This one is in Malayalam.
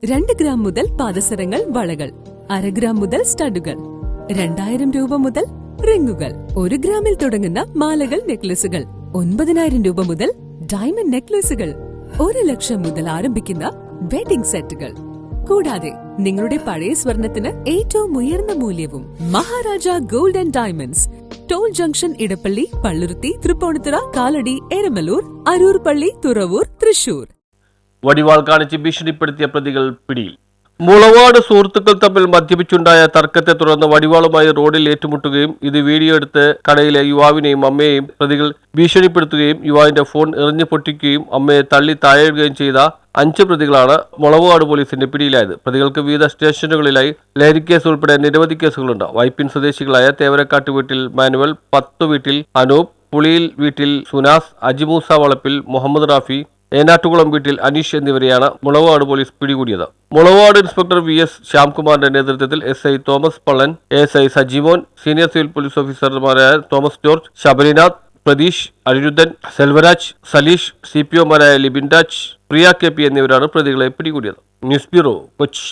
2 ഗ്രാം മുതൽ പാദസരങ്ങൾ, വളകൾ, 1/2 ഗ്രാം മുതൽ സ്റ്റഡുകൾ, 2000 രൂപ മുതൽ റിങ്ങുകൾ, 1 ഗ്രാമിൽ തുടങ്ങുന്ന മാലകൾ, നെക്ലസുകൾ, 9000 രൂപ മുതൽ ഡയമണ്ട് നെക്ലസുകൾ, 1 ലക്ഷം മുതൽ ആരംഭിക്കുന്ന വെഡിംഗ് സെറ്റുകൾ. കൂടാതെ നിങ്ങളുടെ പഴയ സ്വർണത്തിന് ഏറ്റവും ഉയർന്ന മൂല്യവും. Maharaja gold and diamonds, toll junction, Edappally, Palluruthy, Tripunithura, Kalady, Eramalloor, Aroor പള്ളി, തുറവൂർ, തൃശൂർ. വടിവാൾ കാണിച്ച് ഭീഷണിപ്പെടുത്തിയ പ്രതികൾ പിടിയിൽ. മുളവാട് സുഹൃത്തുക്കൾ തമ്മിൽ മദ്യപിച്ചുണ്ടായ തർക്കത്തെ തുടർന്ന് വടിവാളുമായി റോഡിൽ ഏറ്റുമുട്ടുകയും ഇത് വീഡിയോ എടുത്ത് കടയിലെ യുവാവിനെയും അമ്മയെയും പ്രതികൾ ഭീഷണിപ്പെടുത്തുകയും യുവാവിന്റെ ഫോൺ എറിഞ്ഞു പൊട്ടിക്കുകയും അമ്മയെ തള്ളി താഴെയിടുകയും ചെയ്ത 5 പ്രതികളാണ് മുളവാട് പോലീസിന്റെ പിടിയിലായത്. പ്രതികൾക്ക് വിവിധ സ്റ്റേഷനുകളിലായി ലഹരിക്കേസ് ഉൾപ്പെടെ നിരവധി കേസുകളുണ്ട്. വൈപ്പിൻ സ്വദേശികളായ തേവരക്കാട്ട് വീട്ടിൽ മാനുവൽ, 10 വീട്ടിൽ അനൂപ്, പുളിയിൽ വീട്ടിൽ സുനാസ്, അജിമൂസ വളപ്പിൽ മുഹമ്മദ് റാഫി, ഏനാട്ടുകുളം വീട്ടിൽ അനീഷ് എന്നിവരെയാണ് മുളവാട് പോലീസ് പിടികൂടിയത്. മുളവാട് ഇൻസ്പെക്ടർ VS ശ്യാംകുമാറിന്റെ നേതൃത്വത്തിൽ SI Thomas Pallan, ASI Sajeevan, senior civil police ഓഫീസർമാരായ തോമസ് ജോർജ്, ശബരിനാഥ്, പ്രതീഷ്, അനിരുദ്ധൻ, സെൽവരാജ്, സലീഷ്, CPOമാരായ ലിബിൻ രാജ്, പ്രിയ KP എന്നിവരാണ് പ്രതികളെ പിടികൂടിയത്. News bureau, Kochi.